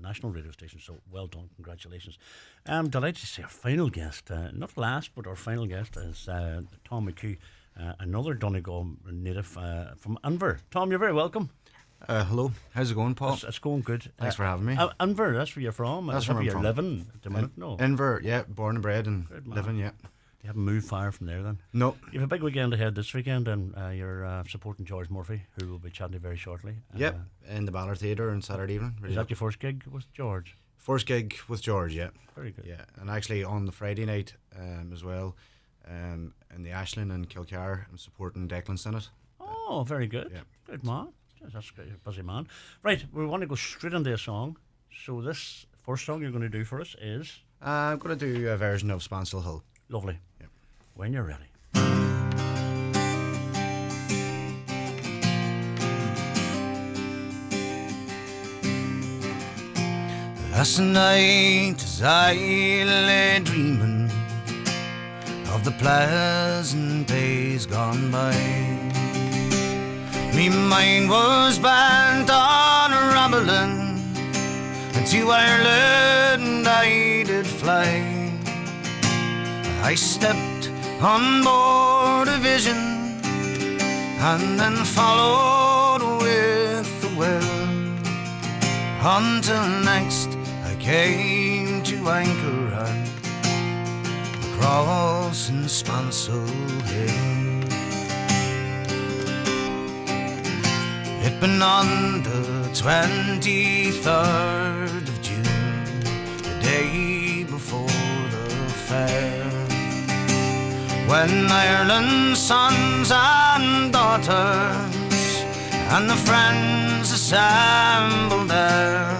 national radio station. So well done, congratulations. I'm delighted to say our final guest, not last, but our final guest is Tom McHugh, another Donegal native from Inver. Tom, you're very welcome. Hello, how's it going, Paul? It's going good. Thanks for having me. Inver, that's where you're from. That's where I'm you're from. living at the minute. No, Inver, yeah, born and bred and living, yeah. You haven't moved far from there then? No. You have a big weekend ahead this weekend, and you're supporting George Murphy, who will be chatting to you very shortly. Yep, in the Ballard Theatre on Saturday evening. Is that your first gig with George? First gig with George, yeah. Very good. Yeah, and actually on the Friday night as well, in the Ashland and Kilcar, I'm supporting Declan Sinnott. Oh, very good. Yeah. Good man. That's great. You're a busy man. Right, we want to go straight into a song. So this first song you're going to do for us is? I'm going to do a version of Spansel Hill. Lovely. Yep. When you're ready. Last night as I lay dreaming of the pleasant days gone by, me mind was bent on rambling, and to Ireland I did fly. I stepped on board a vision and then followed with the wind until next I came to anchor across in Spansel Hill. It been on the 23rd of June, the day before the fair, when Ireland's sons and daughters and the friends assembled there.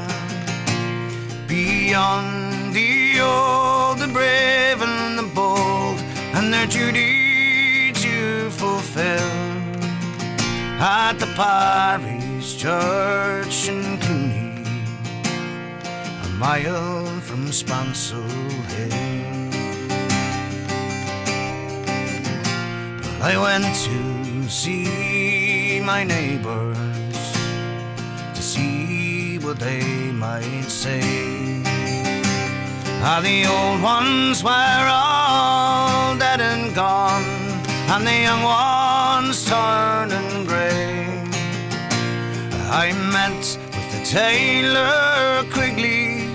Beyond the old, the brave and the bold, and their duty to fulfill, at the parish church in Clooney, a mile from Spansel Hill. I went to see my neighbours, to see what they might say. The old ones were all dead and gone, and the young ones turning grey. I met with the tailor Quigley,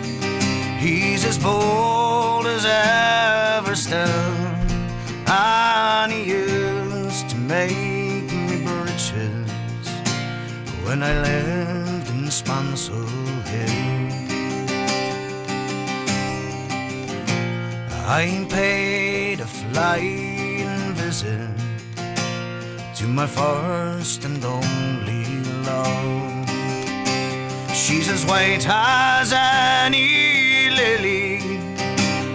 he's as bold as ever still, and he used to make me breeches when I lived in Spansel Hill. I paid a flying visit to my first and only love. She's as white as any lily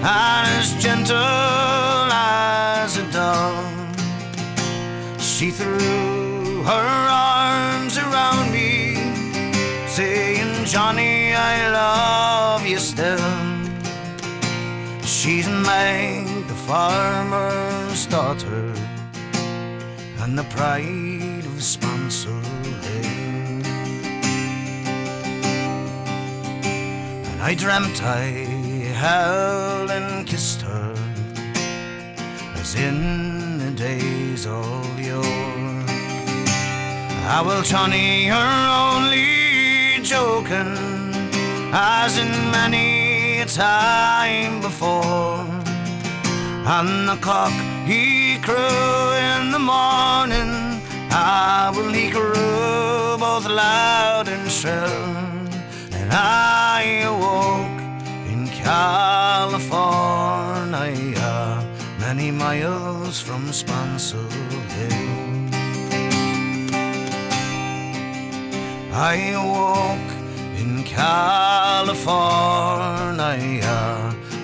and as gentle as a dove. She threw her arms around me, saying, Johnny, I love you still. She's Meg, the farmer's daughter, and the pride of Spansel Hill. And I dreamt I held and kissed her, as in the days of yore. Well, Johnny, you're only joking, as in many a time before. And the cock he crew in the morning, well, he crew both loud and shrill. And I awoke in California, many miles from Spansel Hill. I awoke in California,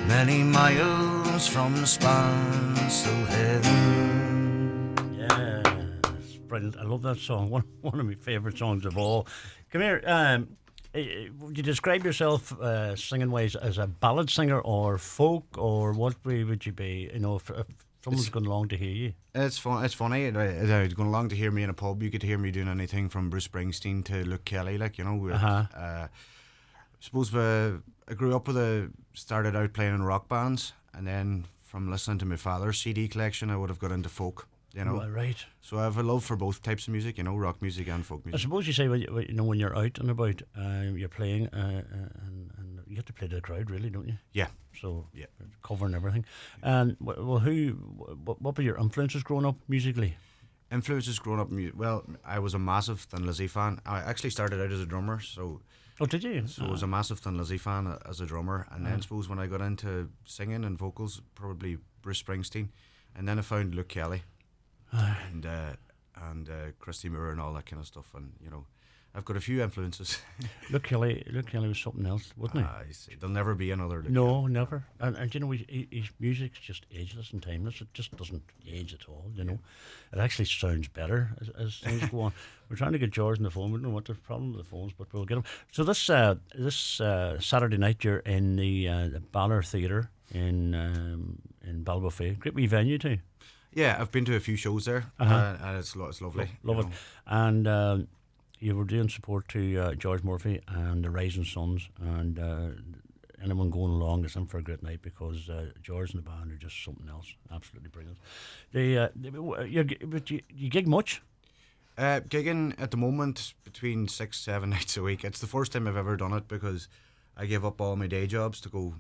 many miles from Spansel Hill. Yes, brilliant. I love that song. One of my favourite songs of all. Come here. Would you describe yourself singing ways as a ballad singer or folk, or what way would you be? You know, if someone's going along to hear you. It's fun. It's funny. Going along to hear me in a pub, you could hear me doing anything from Bruce Springsteen to Luke Kelly. Like, you know, suppose I grew up started out playing in rock bands, and then from listening to my father's CD collection, I would have got into folk. Right. So I have a love for both types of music, rock music and folk I music. suppose you say when you're out and about, you're playing, and you have to play to the crowd, really, don't you? Yeah. So Yeah. covering everything. And what were your influences growing up musically? Influences growing up, well, I was a massive Thin Lizzy fan. I actually started out as a drummer, so Oh, did you? I was a massive Thin Lizzy fan as a drummer, and then suppose when I got into singing and vocals, probably Bruce Springsteen, and then I found Luke Kelly and Christy Moore and all that kind of stuff, and I've got a few influences. Luke Kelly was something else, wasn't he? I see. There'll never be another Luke No, Kelly. never. And his music's just ageless and timeless. It just doesn't age at all, It actually sounds better as things go on. We're trying to get George on the phone. We don't know what the problem with the phones, but we'll get him. So this Saturday night, you're in the Balor Theatre in Balbofay. Great wee venue too. Yeah, I've been to a few shows there, and it's lovely. Love it. And you were doing support to George Murphy and the Rising Suns, and anyone going along is in for a great night, because George and the band are just something else. Absolutely brilliant. You gig much? Gigging at the moment between 6-7 nights a week. It's the first time I've ever done it, because I gave up all my day jobs to go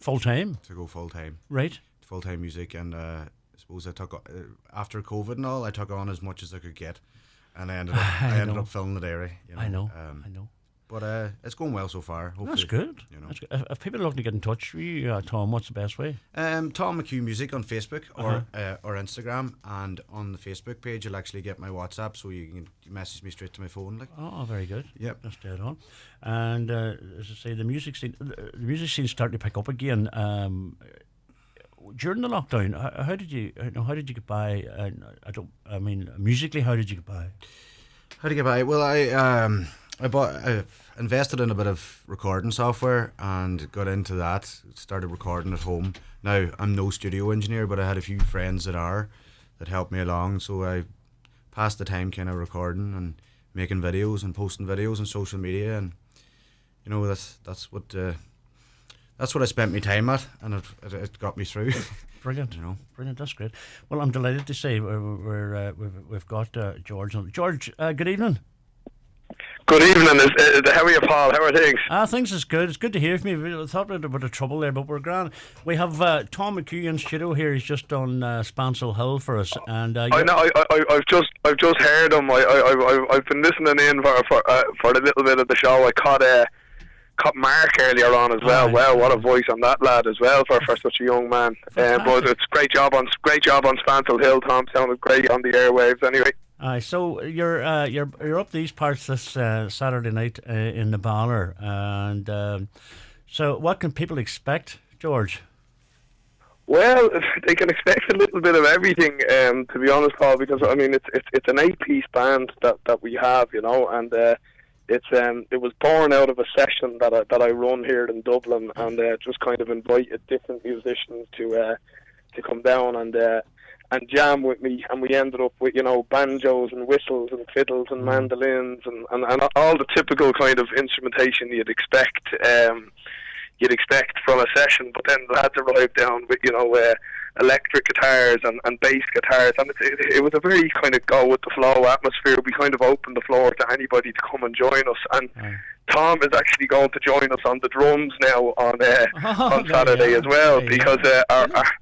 Full time? full time. Right. Full time music, and I suppose I took after COVID and all, I took on as much as I could get, and I ended up filling the dairy. I know. But it's going well so far. Hopefully, That's good. That's good. If people are looking to get in touch with you, Tom, what's the best way? Tom McHugh Music on Facebook or Instagram, and on the Facebook page you'll actually get my WhatsApp, so you can message me straight to my phone. Oh, very good. Yep. That's dead on. And as I say, the music scene's starting to pick up again. During the lockdown, how did you get by? Musically, how did you get by? How to get by? Well, I invested in a bit of recording software and got into that. Started recording at home. Now, I'm no studio engineer, but I had a few friends that helped me along. So I passed the time kind of recording and making videos and posting videos on social media, and that's what I spent my time at, and it got me through. Brilliant, brilliant. That's great. Well, I'm delighted to say we've got George on. George, good evening. Good evening. How are you, Paul? How are things? Things is good. It's good to hear from you. I thought we had a bit of trouble there, but we're grand. We have Tom McHugh in studio here. He's just on Spancel Hill for us, and I know. I've just heard him. I've been listening in for a little bit of the show. I caught Mark earlier on as well. Wow, what a voice on that lad as well for such a young man. But it's great job on Spancel Hill. Tom sounded great on the airwaves. Anyway. So you're up these parts this Saturday night in the Balor, and so what can people expect, George? Well, they can expect a little bit of everything, to be honest, Paul. Because it's an 8-piece band that we have, and it was born out of a session that I run here in Dublin, and just kind of invited different musicians to come down and jam with me, and we ended up with banjos and whistles and fiddles and mandolins and all the typical kind of instrumentation you'd expect from a session. But then the lads arrived down with electric guitars and bass guitars, and it was a very kind of go with the flow atmosphere. We kind of opened the floor to anybody to come and join us, and Tom is actually going to join us on the drums now on Saturday as well, because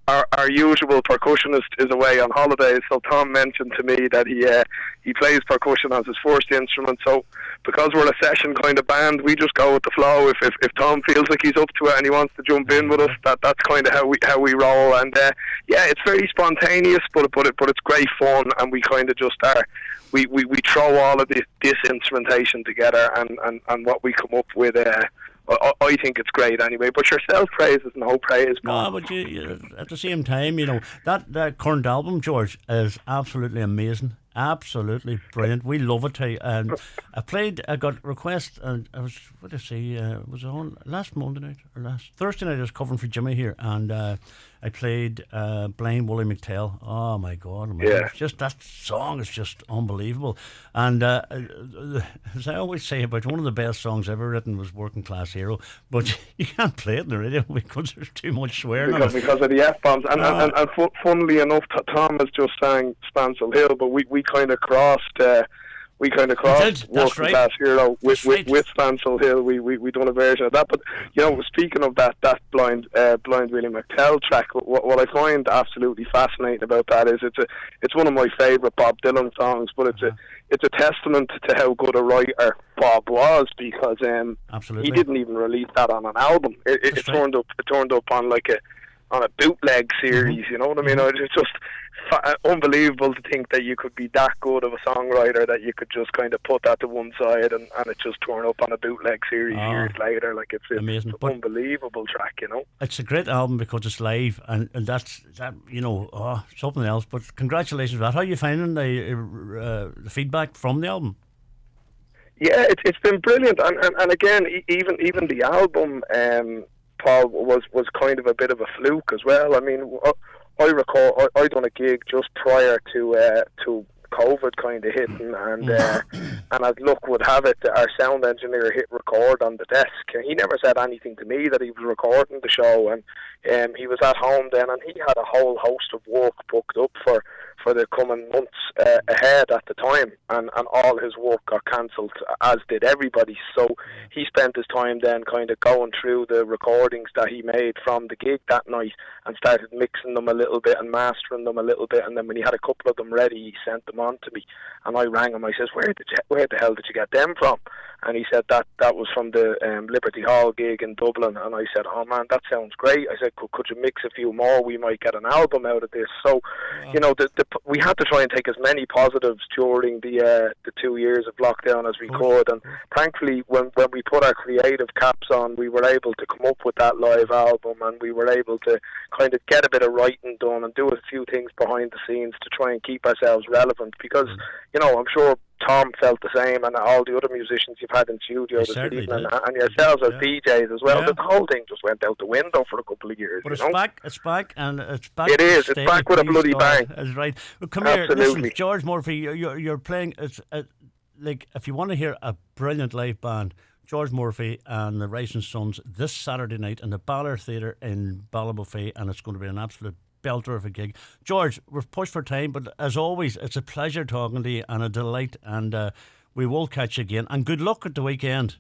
our usual percussionist is away on holidays. So Tom mentioned to me that he plays percussion as his first instrument. So because we're a session kind of band, we just go with the flow. If Tom feels like he's up to it and he wants to jump in with us, that's kind of how we roll. And it's very spontaneous, but it's great fun, and we kind of just are. We throw all of this instrumentation together, and what we come up with, I think it's great anyway. But your self-praise is no praise. No, but you, at the same time, that current album, George, is absolutely amazing. Absolutely brilliant. We love it too. And I got request, and I was, what did I say, was it on last Monday night or last Thursday night? I was covering for Jimmy here, and I played Blind Willie McTell. Oh my God! Yeah. It's just that song is just unbelievable. And as I always say about one of the best songs ever written was Working Class Hero, but you can't play it on the radio because there's too much swearing. Because of the F-bombs. And funnily enough, Tom has just sang Spancel Hill, but we kind of crossed Working Class Hero with Spancel Hill. We done a version of that. But speaking of that Blind Willie McTell track, what I find absolutely fascinating about that is it's one of my favourite Bob Dylan songs. But it's a testament to how good a writer Bob was, because he didn't even release that on an album. It turned up on on a bootleg series. You know what I mean? It's just unbelievable to think that you could be that good of a songwriter that you could just kind of put that to one side and it just turn up on a bootleg series years later. It's amazing. It's an unbelievable track, It's a great album because it's live, and that's something else. But congratulations for that. How are you finding the feedback from the album? Yeah, it's been brilliant, and again, even the album, Paul, was kind of a bit of a fluke as well. I mean, I recall I done a gig just prior to COVID kind of hitting, and as luck would have it, our sound engineer hit record on the desk. He never said anything to me that he was recording the show, and he was at home then, and he had a whole host of work booked up for the coming months ahead at the time, and all his work got cancelled, as did everybody. So he spent his time then kind of going through the recordings that he made from the gig that night and started mixing them a little bit and mastering them a little bit, and then when he had a couple of them ready, he sent them on to me, and I rang him. I says, where the hell did you get them from? And he said that was from the Liberty Hall gig in Dublin. And I said, oh man, that sounds great. I said, could you mix a few more? We might get an album out of this. So, we had to try and take as many positives during the 2 years of lockdown as we could. And thankfully, when we put our creative caps on, we were able to come up with that live album, and we were able to kind of get a bit of writing done and do a few things behind the scenes to try and keep ourselves relevant. Because, I'm sure Tom felt the same, and all the other musicians you've had in studio this evening, and yourselves as DJs as well. Yeah. The whole thing just went out the window for a couple of years. But it's back, and it's back. It is. It's back with a bloody bang. That's right. Well, come Absolutely. Here, listen, George Murphy. You're playing. It's if you want to hear a brilliant live band, George Murphy and the Rising Suns this Saturday night in the Ballard Theatre in Ballybofey, and it's going to be an absolute belter of a gig. George, we're pushed for time, but as always, it's a pleasure talking to you and a delight, and we will catch you again, and good luck at the weekend.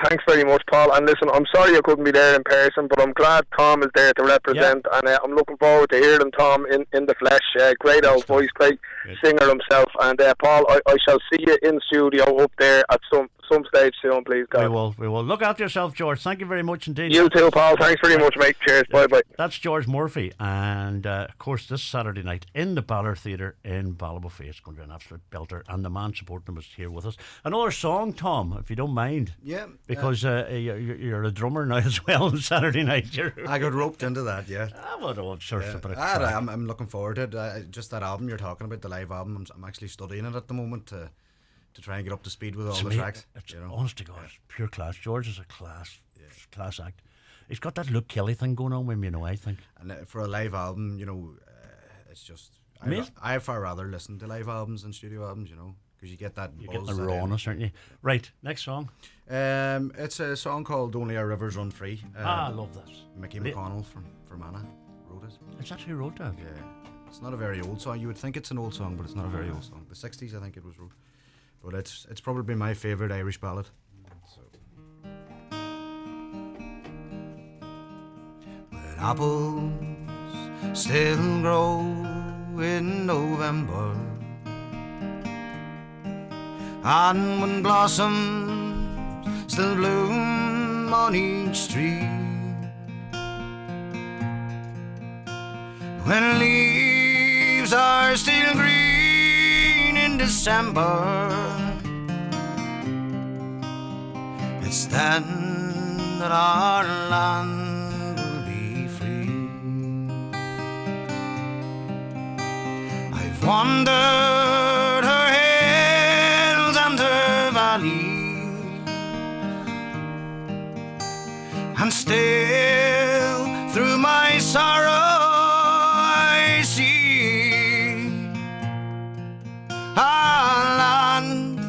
Thanks very much, Paul. And listen, I'm sorry I couldn't be there in person, but I'm glad Tom is there to represent, and I'm looking forward to hearing Tom in the flesh. Great old voice, great singer himself. And Paul, I shall see you in studio up there at some stage soon, please, God. We will. Look after yourself, George. Thank you very much indeed. You too, Paul. Thanks very much, mate. Cheers. Bye-bye. That's George Murphy, and of course this Saturday night in the Ballard Theatre in Ballybofey. It's going to be an absolute belter, and the man supporting them is here with us. Another song, Tom, if you don't mind. Yeah. Because you're a drummer now as well on Saturday night. I got roped into that, yeah. I'm looking forward to it. Just that album you're talking about, the live album, I'm actually studying it at the moment to try and get up to speed with all the tracks. Honest to God, it's pure class. George is a class act. He's got that Luke Kelly thing going on with him, I think. And for a live album, it's just... I far rather listen to live albums than studio albums, because you get that buzz. You get the rawness, aren't you? Right, next song. It's a song called Only Our Rivers Run Free. I love this. Mickey McConnell from Fermanagh wrote it. Is that who wrote that? Yeah. It's not a very old song. You would think it's an old song, but it's not a very old song. The 60s, I think it was wrote. But it's probably my favourite Irish ballad. So. When apples still grow in November, and when blossoms still bloom on each tree, when leaves are still green in December, it's then that our land will be free. I've wandered And still through my sorrow I see a land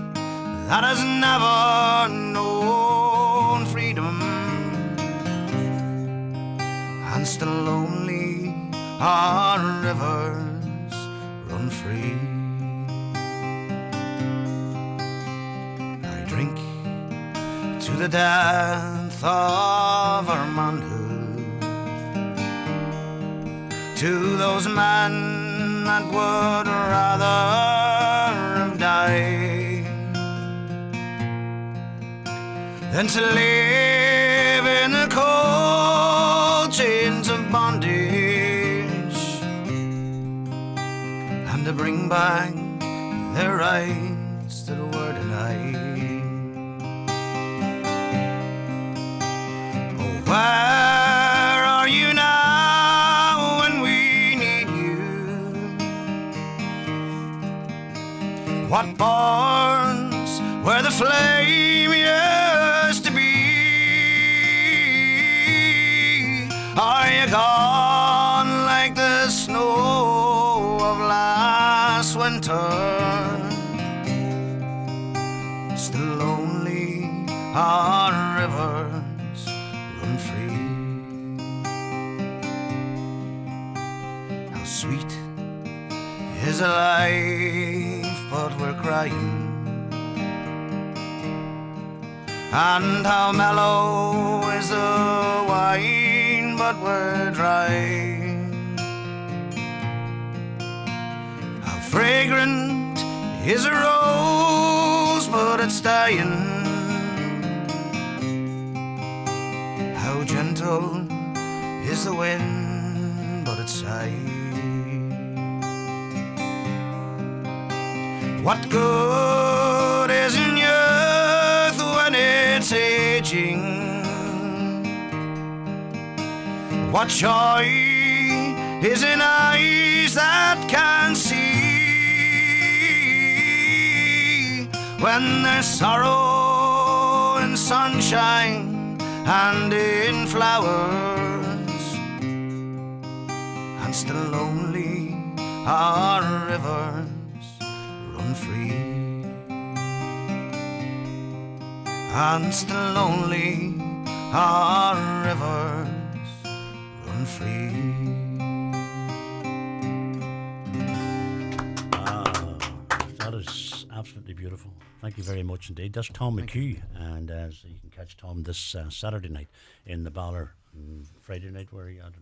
that has never known freedom, and still only our rivers run free. I drink to the death of our manhood, to those men that would rather have died than to live in the cold chains of bondage, and to bring back their rights that were denied. Oh, where are you now when we need you? What barns where the flame used to be? Are you gone like the snow of last winter? Still only our rivers run free. How sweet is a life, but we're crying, and how mellow is the wine, but we're dry. How fragrant is a rose, but it's dying. How gentle is the wind, but it's sighing. What good is in youth when it's aging? What joy is in eyes that can see, when there's sorrow in sunshine and in flowers, and still only our rivers run free, and still only our rivers run free. That is absolutely beautiful. Thank you very much indeed. That's Tom McHugh, and you can catch Tom this Saturday night in the Balor, and Friday night where are you at?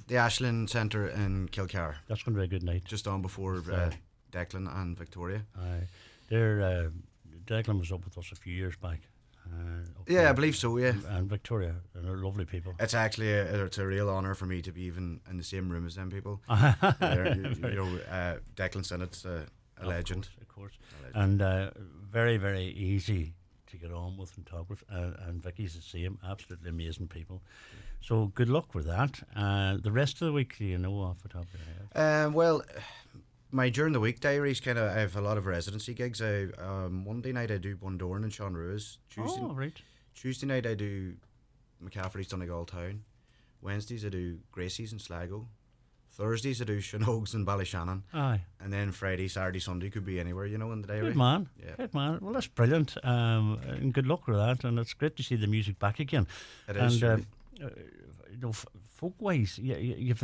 The Ashland Centre in Kilcar. That's going to be a good night. Just on before Declan and Victoria. Declan was up with us a few years back. Yeah, I believe so, yeah. And Victoria, and they're lovely people. It's actually it's a real honour for me to be even in the same room as them people. Declan Sinnott's a legend. Of course. And very, very easy to get on with and talk with. And Vicky's the same, absolutely amazing people. So good luck with that. The rest of the week, do you know off the top of your head? Well, my during the week diaries I have a lot of residency gigs. Monday night I do Bundoran and Sean Ruiz. Tuesday night I do McCaffrey's Donegal Town. Wednesdays I do Gracie's in Sligo. Thursdays I do Logues and Ballyshannon. Aye. And then Friday, Saturday, Sunday could be anywhere, in the diary. Good man. Yeah. Good man. Well, that's brilliant. And good luck with that. And it's great to see the music back again. It is. Folk-wise, you've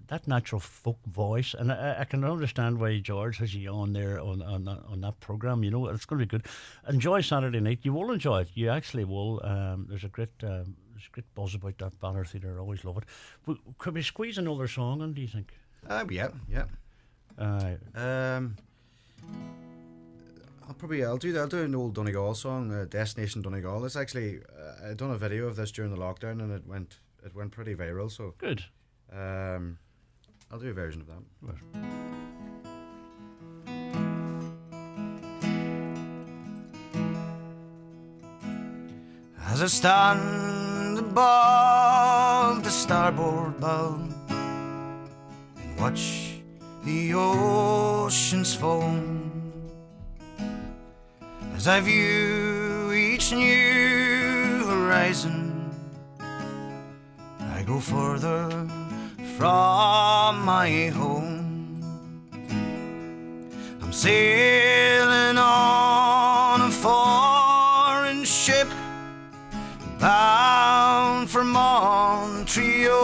that natural folk voice, and I can understand why George has you on there on that programme. It's going to be good. Enjoy Saturday night. You will enjoy it. You actually will. There's a great buzz about that Balor Theatre. I always love it. But could we squeeze another song in, do you think? Yeah. I'll do an old Donegal song, Destination Donegal. It's actually I done a video of this during the lockdown, and it went pretty viral. So good. I'll do a version of that. Right. As I stand above the starboard bow and watch the ocean's foam, as I view each new horizon I go further from my home. I'm sailing on a foreign ship, bound for Montreal.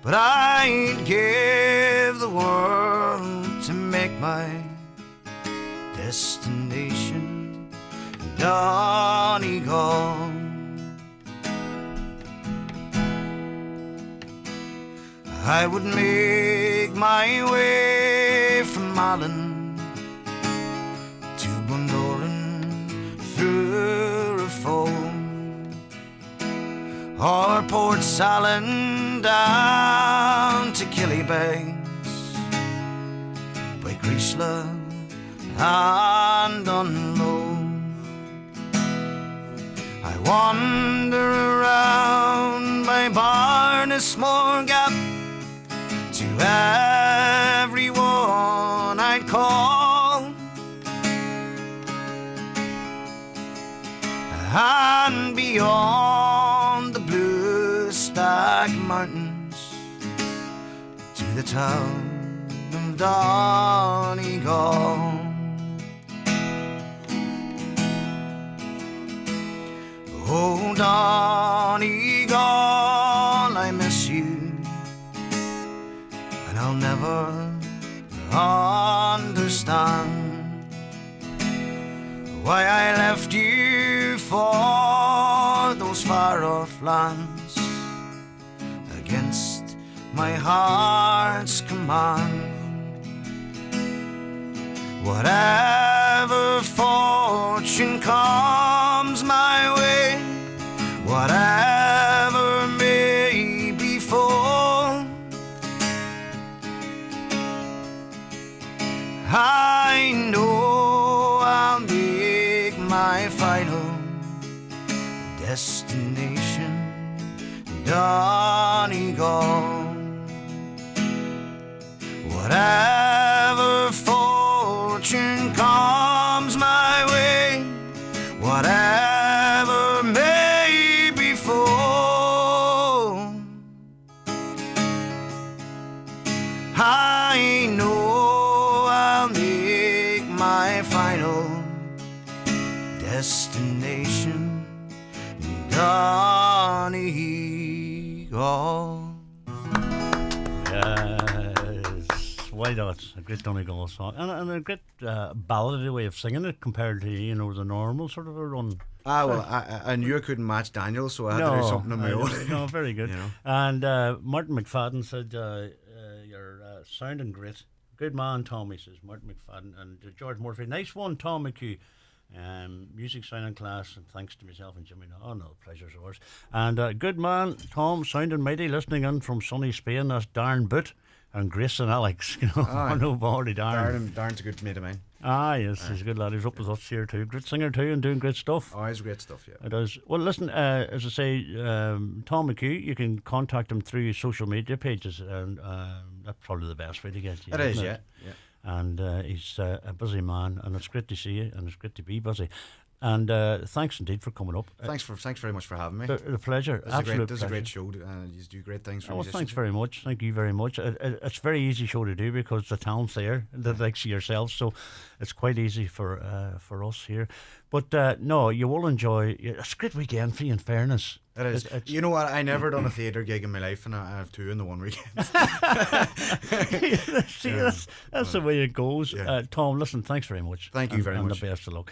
But I'd give the world to make my destination Donegal. I would make my way from Malin to Bundoran through Reform, or Port Salin down to Killybegs, by Creesla and Dunlow. I wander around by Barnesmore Gap to everyone I'd call, and beyond the blue Stack Mountains to the town of Donegal. Oh, Donegal, I miss you, and I'll never understand why I left you for those far-off lands against my heart's command. Whatever fortune comes my way, whatever may befall, I know I'll make my final destination Donegal. Whatever fortune comes my way, whatever may befall, I know I'll make my final destination Donegal. Yes, why not? A great Donegal song, and a great ballady way of singing it compared to the normal sort of a run. Well, I knew I couldn't match Daniel, so I had to do something on my own. No, very good. You know? And Martin McFadden said you're sounding great. Good man, Tommy, says Martin McFadden. And George Murphy, nice one, Tom McHugh. Music sounding class, and thanks to myself and Jimmy. Oh no, pleasure's ours. And good man, Tom, sounding mighty, listening in from sunny Spain. That's Darren Boot and Grace and Alex. I know already Darren. Darren's a good mate of mine. Yes, he's a good lad. He's up with us here too. Great singer too, and doing great stuff. Oh, he's great stuff, yeah. It is. Well, listen, as I say, Tom McHugh, you can contact him through social media pages, and that's probably the best way to get you. It is, isn't yeah. And he's a busy man, and it's great to see you, and it's great to be busy. And thanks indeed for coming up. Thanks very much for having me. The pleasure. This is a great show. You do great things for musicians. Thanks very much. Thank you very much. It's a very easy show to do because the talent's there, the likes of yourself, so it's quite easy for us here. But no, you will enjoy. It's a great weekend for you, in fairness. It is. You know what? I never done a theatre gig in my life, and I have two in the one weekend. See, that's the way it goes. Yeah. Tom, listen, thanks very much. Thank you very much. And the best of luck.